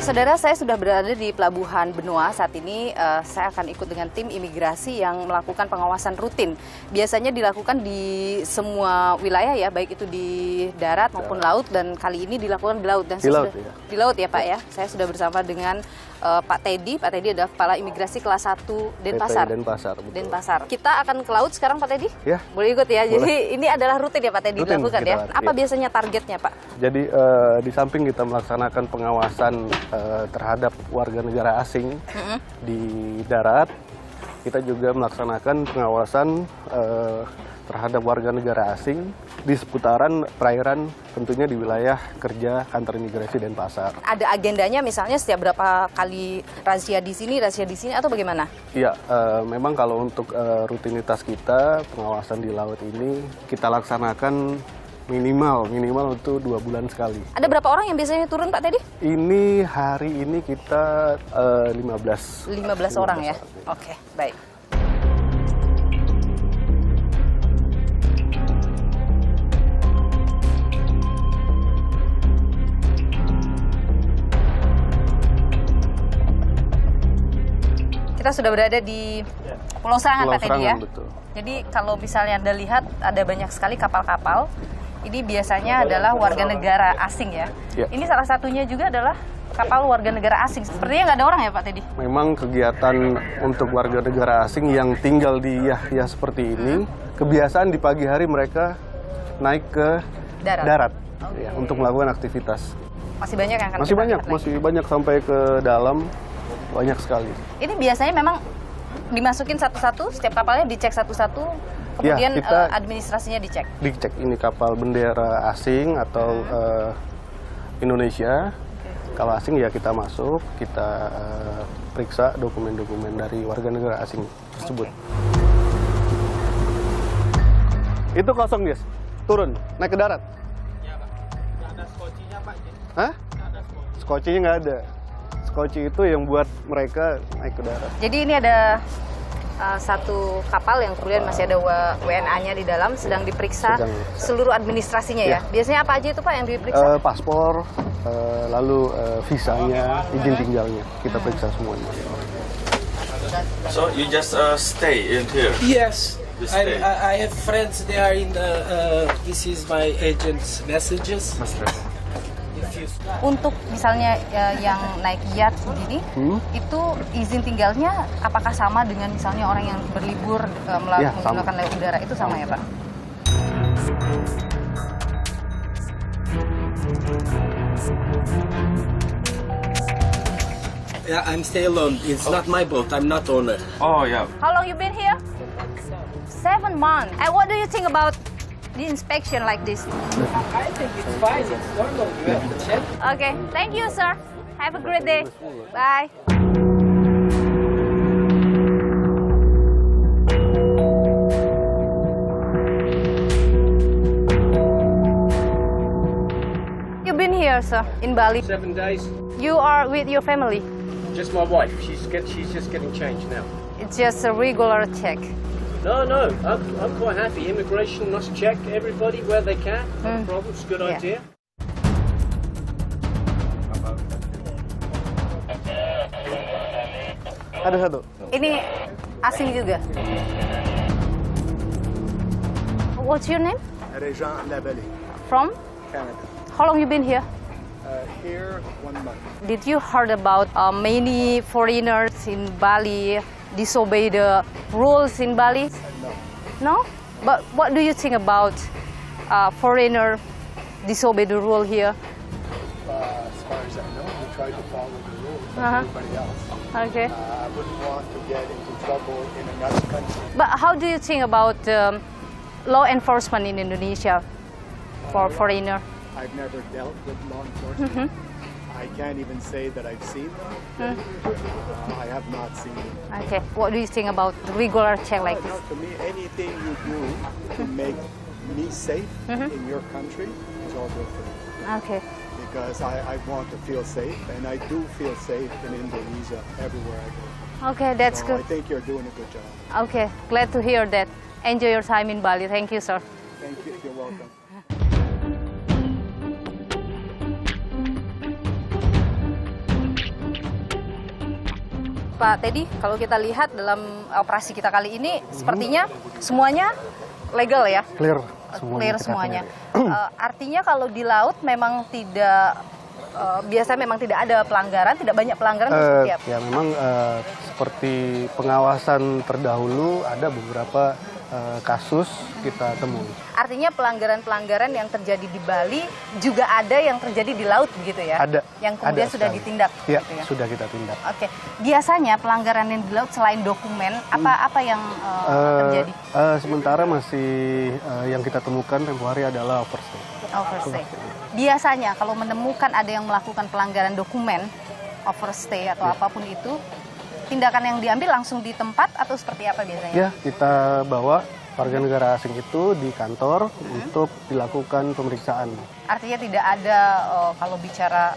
Saudara, saya sudah berada di Pelabuhan Benoa. Saat ini saya akan ikut dengan tim imigrasi yang melakukan pengawasan rutin. Biasanya dilakukan di semua wilayah ya, baik itu di darat maupun laut, dan kali ini dilakukan di laut. Dan di laut, ya. Di laut ya Pak ya. Saya sudah bersama dengan Pak Teddy. Pak Teddy adalah Kepala Imigrasi Kelas 1 Denpasar. Betul. Denpasar. Kita akan ke laut sekarang Pak Teddy? Ya. Boleh ikut ya? Boleh. Jadi ini adalah rutin ya Pak Teddy dilakukan ya? Apa biasanya targetnya Pak? Jadi di samping kita melaksanakan pengawasan terhadap warga negara asing di darat, kita juga melaksanakan pengawasan terhadap warga negara asing di seputaran perairan, tentunya di wilayah kerja kantor imigrasi Denpasar. Ada agendanya misalnya setiap berapa kali razia di sini atau bagaimana? Iya, memang kalau untuk rutinitas kita pengawasan di laut ini kita laksanakan minimal itu 2 bulan sekali. Ada berapa orang yang biasanya turun Pak Teddy? Ini hari ini kita 15 orang ya? Oke, baik. Kita sudah berada di Pulau Serangan Pak Teddy ya? Betul. Jadi kalau misalnya Anda lihat ada banyak sekali kapal-kapal. Ini biasanya adalah warga negara asing ya. Ini salah satunya juga adalah kapal warga negara asing. Sepertinya nggak ada orang ya Pak Teddy? Memang kegiatan untuk warga negara asing yang tinggal di Yahya seperti ini, kebiasaan di pagi hari mereka naik ke darat ya, untuk melakukan aktivitas. Masih banyak yang akan masih banyak sampai ke dalam, banyak sekali. Ini biasanya memang dimasukin satu-satu, setiap kapalnya dicek satu-satu. Kemudian ya, administrasinya dicek. Dicek ini kapal bendera asing atau Indonesia. Kalau asing ya kita masuk, kita periksa dokumen-dokumen dari warga negara asing tersebut. Itu kosong, Des. Turun, naik ke darat. Ya, Pak. Nggak ada skocinya, Pak. Hah? Nggak ada skoci. Skocinya nggak ada. Skoci itu yang buat mereka naik ke darat. Jadi ini ada satu kapal yang kemudian masih ada WNA-nya di dalam, sedang diperiksa seluruh administrasinya ya. Biasanya apa aja itu Pak yang diperiksa? Paspor, lalu visanya, izin tinggalnya, kita periksa semuanya. So you just stay in here? Yes. I have friends. They are in the. This is my agent's messages. Untuk misalnya yang naik yacht begini, itu izin tinggalnya apakah sama dengan misalnya orang yang berlibur menggunakan lewat udara, itu sama ya Pak? Yeah, I'm stay alone. It's not my boat. I'm not owner. Oh yeah. How long you been here? 7 months. And what do you think about the inspection like this? I think it's fine. It's normal. You have to check. Okay, thank you, sir. Have a great day. Bye. You've been here, sir, in Bali. 7 days. You are with your family. Just my wife. She's just getting changed now. It's just a regular check. No, I'm quite happy. Immigration must check everybody where they can. No problems. Good idea. Ada satu. Ini asing juga. What's your name? Rejan Labali, From? Canada. How long you been here? Here 1 month. Did you heard about many foreigners in Bali disobey the rules in Bali? No. No? But what do you think about foreigner disobey the rule here? As far as I know, we try to follow the rules like everybody else. Okay. I wouldn't want to get into trouble in another country. But how do you think about law enforcement in Indonesia for foreigner? I've never dealt with law enforcement. I can't even say that I've seen them. I have not seen them. Okay. What do you think about the regular check like this? To me, anything you do to make me safe in your country is all good for me. Okay. Because I want to feel safe, and I do feel safe in Indonesia everywhere I go. Okay, that's So good. I think you're doing a good job. Okay, glad to hear that. Enjoy your time in Bali. Thank you, sir. Thank you. You're welcome. Pak Teddy, kalau kita lihat dalam operasi kita kali ini, sepertinya semuanya legal ya? Clear semuanya. Clear semuanya. Artinya kalau di laut memang tidak, biasanya memang tidak ada pelanggaran, tidak banyak pelanggaran, atau seperti apa? Ya memang seperti pengawasan terdahulu ada beberapa kasus kita temui. Artinya pelanggaran-pelanggaran yang terjadi di Bali juga ada yang terjadi di laut begitu ya? Ada. Yang kemudian ada sudah sekali. ditindak? Iya, gitu ya? sudah kita tindak. Oke. Biasanya pelanggaran yang di laut selain dokumen, apa yang terjadi? Sementara masih yang kita temukan tempoh hari adalah overstay. Overstay. Biasanya kalau menemukan ada yang melakukan pelanggaran dokumen, overstay atau apapun itu, tindakan yang diambil langsung di tempat atau seperti apa biasanya? Ya, kita bawa warga negara asing itu di kantor untuk dilakukan pemeriksaan. Artinya tidak ada kalau bicara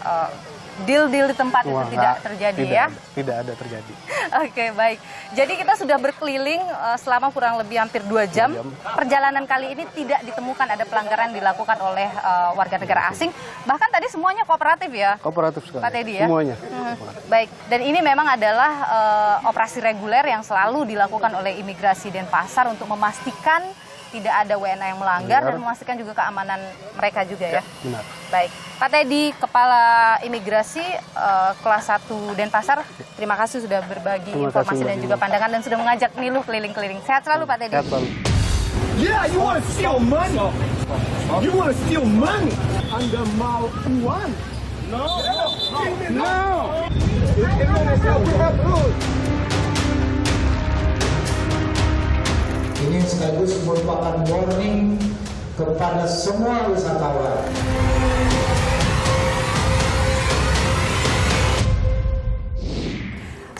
deal-deal di tempat itu tidak terjadi ya? Tidak ada terjadi. Oke, baik. Jadi kita sudah berkeliling selama kurang lebih hampir 2 jam. Perjalanan kali ini tidak ditemukan ada pelanggaran dilakukan oleh warga negara asing. Bahkan tadi semuanya kooperatif ya? Kooperatif sekali. Pak Teddy ya? Semuanya. Baik, dan ini memang adalah operasi reguler yang selalu dilakukan oleh Imigrasi Denpasar untuk memastikan tidak ada WNA yang melanggar dan memastikan juga keamanan mereka juga ya? Benar. Baik, Pak Teddy, Kepala Imigrasi kelas 1 Denpasar, terima kasih sudah berbagi informasi dan juga pandangan dan sudah mengajak Niluh keliling-keliling. Sehat selalu Pak Teddy. Sehat selalu. Yeah, you want to steal money? You want to steal money under Mao Yuan? No. No. Indonesia, we have rules. Ini sekaligus merupakan warning kepada semua wisatawan.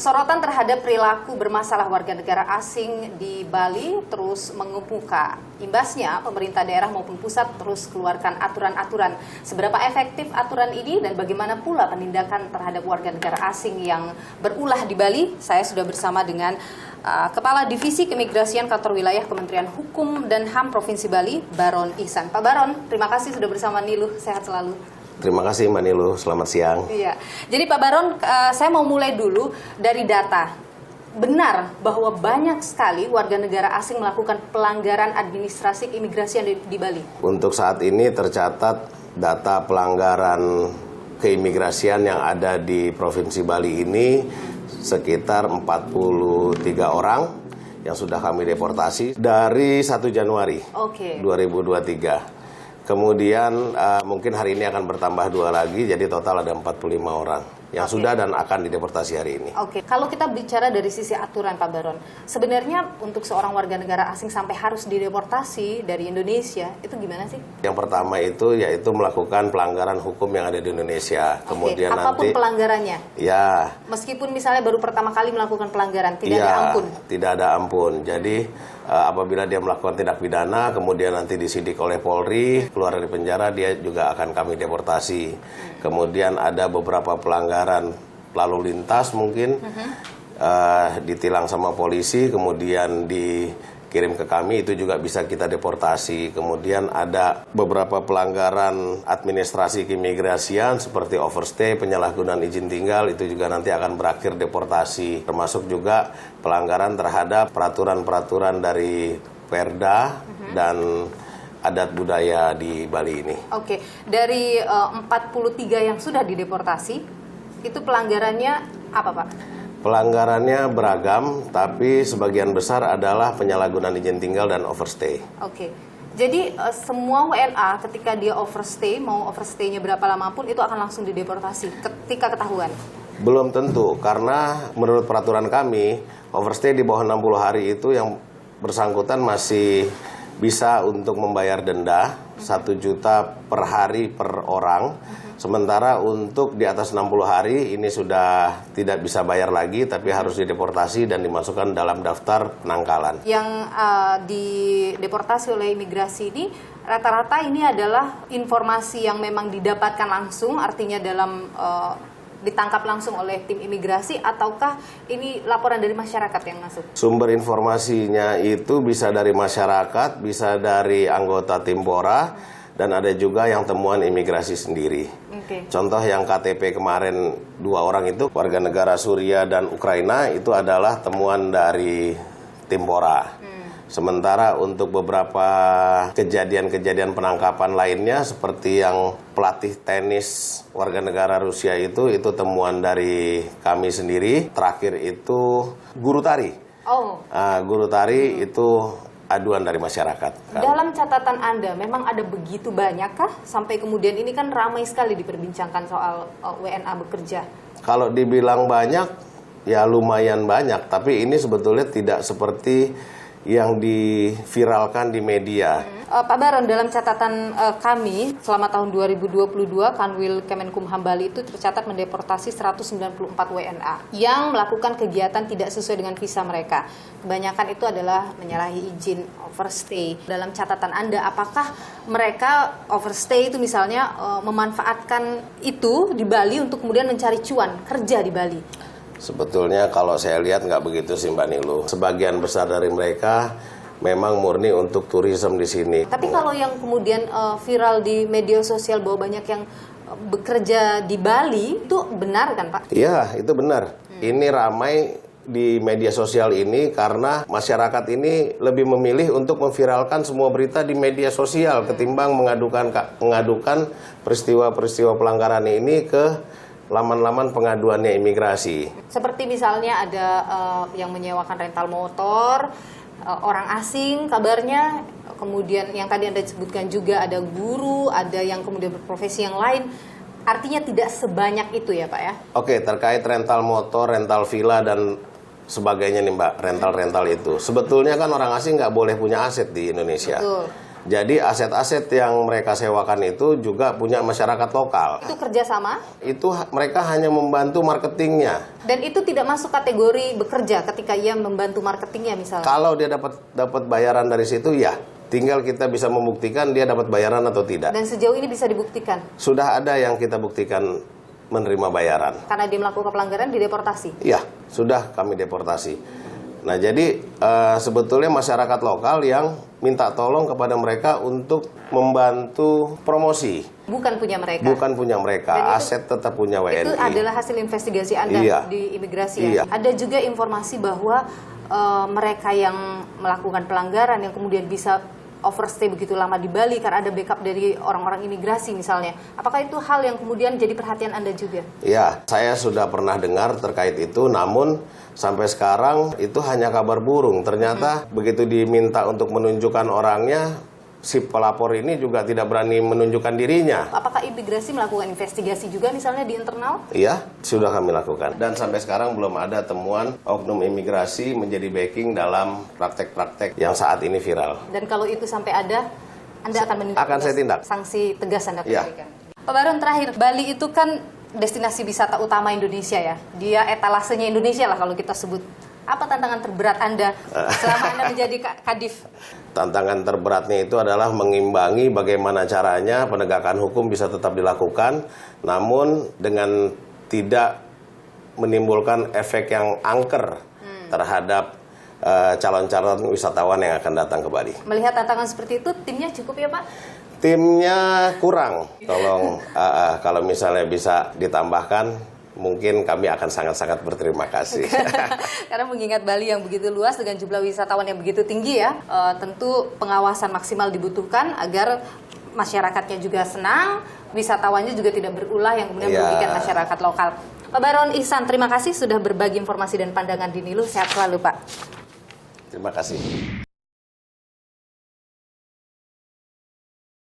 Sorotan terhadap perilaku bermasalah warga negara asing di Bali terus mengemuka. Imbasnya, pemerintah daerah maupun pusat terus keluarkan aturan-aturan. Seberapa efektif aturan ini dan bagaimana pula penindakan terhadap warga negara asing yang berulah di Bali? Saya sudah bersama dengan Kepala Divisi Keimigrasian Kantor Wilayah Kementerian Hukum dan HAM Provinsi Bali, Baron Ihsan. Pak Baron, terima kasih sudah bersama Niluh. Sehat selalu. Terima kasih Mbak Niluh, selamat siang. Iya. Jadi Pak Baron, saya mau mulai dulu dari data. Benar bahwa banyak sekali warga negara asing melakukan pelanggaran administrasi keimigrasian di Bali? Untuk saat ini tercatat data pelanggaran keimigrasian yang ada di Provinsi Bali ini sekitar 43 orang yang sudah kami deportasi dari 1 Januari 2023. Kemudian mungkin hari ini akan bertambah 2 lagi, jadi total ada 45 orang yang sudah dan akan dideportasi hari ini. Oke, kalau kita bicara dari sisi aturan Pak Baron, sebenarnya untuk seorang warga negara asing sampai harus dideportasi dari Indonesia, itu gimana sih? Yang pertama itu yaitu melakukan pelanggaran hukum yang ada di Indonesia. Kemudian apapun nanti pelanggarannya? Ya. Meskipun misalnya baru pertama kali melakukan pelanggaran, tidak ada ampun? Tidak ada ampun. Jadi apabila dia melakukan tindak pidana, kemudian nanti disidik oleh Polri, keluar dari penjara, dia juga akan kami deportasi. Kemudian ada beberapa pelanggaran lalu lintas mungkin, ditilang sama polisi, kemudian dikirim ke kami, itu juga bisa kita deportasi. Kemudian ada beberapa pelanggaran administrasi keimigrasian seperti overstay, penyalahgunaan izin tinggal, itu juga nanti akan berakhir deportasi. Termasuk juga pelanggaran terhadap peraturan-peraturan dari Perda dan adat budaya di Bali ini. Oke, dari 43 yang sudah dideportasi, itu pelanggarannya apa Pak? Pelanggarannya beragam, tapi sebagian besar adalah penyalahgunaan izin tinggal dan overstay. Oke, jadi semua WNA ketika dia overstay, mau overstay-nya berapa lama pun, itu akan langsung dideportasi ketika ketahuan? Belum tentu, karena menurut peraturan kami, overstay di bawah 60 hari itu yang bersangkutan masih bisa untuk membayar denda 1 juta per hari per orang. Sementara untuk di atas 60 hari ini sudah tidak bisa bayar lagi, tapi harus dideportasi dan dimasukkan dalam daftar penangkalan. Yang dideportasi oleh imigrasi ini rata-rata ini adalah informasi yang memang didapatkan langsung, artinya dalam ditangkap langsung oleh tim imigrasi, ataukah ini laporan dari masyarakat yang masuk? Sumber informasinya itu bisa dari masyarakat, bisa dari anggota tim Pora, dan ada juga yang temuan imigrasi sendiri. Contoh yang KTP kemarin 2 orang itu warga negara Suriah dan Ukraina itu adalah temuan dari Timpora. Sementara untuk beberapa kejadian-kejadian penangkapan lainnya seperti yang pelatih tenis warga negara Rusia itu temuan dari kami sendiri. Terakhir itu guru tari. Guru tari itu aduan dari masyarakat. Dalam catatan Anda, memang ada begitu banyakkah sampai kemudian ini kan ramai sekali diperbincangkan soal WNA bekerja? Kalau dibilang banyak, ya lumayan banyak. Tapi ini sebetulnya tidak seperti yang diviralkan di media. Pak Baron, dalam catatan kami selama tahun 2022, Kanwil Kemenkumham Bali itu tercatat mendeportasi 194 WNA yang melakukan kegiatan tidak sesuai dengan visa mereka. Kebanyakan itu adalah menyalahi izin overstay. Dalam catatan Anda, apakah mereka overstay itu misalnya memanfaatkan itu di Bali untuk kemudian mencari cuan, kerja di Bali? Sebetulnya kalau saya lihat nggak begitu sih Mbak Nilu. Sebagian besar dari mereka memang murni untuk turisme di sini. Tapi kalau yang kemudian viral di media sosial bahwa banyak yang bekerja di Bali, itu benar kan Pak? Iya, itu benar. Ini ramai di media sosial ini karena masyarakat ini lebih memilih untuk memviralkan semua berita di media sosial ketimbang mengadukan peristiwa-peristiwa pelanggaran ini ke laman-laman pengaduannya imigrasi. Seperti misalnya ada yang menyewakan rental motor, orang asing kabarnya, kemudian yang tadi Anda sebutkan juga ada guru, ada yang kemudian berprofesi yang lain. Artinya tidak sebanyak itu ya Pak ya? Oke, terkait rental motor, rental villa dan sebagainya nih Mbak, rental-rental itu. Sebetulnya kan orang asing nggak boleh punya aset di Indonesia. Betul. Jadi aset-aset yang mereka sewakan itu juga punya masyarakat lokal. Itu kerjasama? Itu mereka hanya membantu marketingnya. Dan itu tidak masuk kategori bekerja ketika ia membantu marketingnya misalnya? Kalau dia dapat bayaran dari situ ya, tinggal kita bisa membuktikan dia dapat bayaran atau tidak. Dan sejauh ini bisa dibuktikan? Sudah ada yang kita buktikan menerima bayaran. Karena dia melakukan pelanggaran dideportasi? Iya, sudah kami deportasi. Nah, jadi sebetulnya masyarakat lokal yang minta tolong kepada mereka untuk membantu promosi. Bukan punya mereka? Bukan punya mereka, itu, aset tetap punya WNI. Itu adalah hasil investigasi Anda di imigrasi ya? Ada juga informasi bahwa mereka yang melakukan pelanggaran yang kemudian bisa overstay begitu lama di Bali karena ada backup dari orang-orang imigrasi misalnya. Apakah itu hal yang kemudian jadi perhatian Anda juga? Ya, saya sudah pernah dengar terkait itu, namun sampai sekarang itu hanya kabar burung. Ternyata begitu diminta untuk menunjukkan orangnya, si pelapor ini juga tidak berani menunjukkan dirinya. Apakah imigrasi melakukan investigasi juga misalnya di internal? Iya, sudah kami lakukan. Dan sampai sekarang belum ada temuan oknum imigrasi menjadi backing dalam praktek-praktek yang saat ini viral. Dan kalau itu sampai ada, Anda akan menindak? Akan saya tindak. Sanksi tegas Anda akan berikan? Pak Baron, terakhir, Bali itu kan destinasi wisata utama Indonesia ya. Dia etalasenya Indonesia lah kalau kita sebut. Apa tantangan terberat Anda selama Anda menjadi Kadif? Tantangan terberatnya itu adalah mengimbangi bagaimana caranya penegakan hukum bisa tetap dilakukan, namun dengan tidak menimbulkan efek yang angker terhadap calon-calon wisatawan yang akan datang ke Bali. Melihat tantangan seperti itu, timnya cukup ya Pak? Timnya kurang. Tolong kalau misalnya bisa ditambahkan, mungkin kami akan sangat-sangat berterima kasih. Karena mengingat Bali yang begitu luas dengan jumlah wisatawan yang begitu tinggi ya, tentu pengawasan maksimal dibutuhkan agar masyarakatnya juga senang, wisatawannya juga tidak berulah yang kemudian merugikan masyarakat lokal. Pak Baron Ihsan, terima kasih sudah berbagi informasi dan pandangan di Nilu. Sehat selalu Pak. Terima kasih.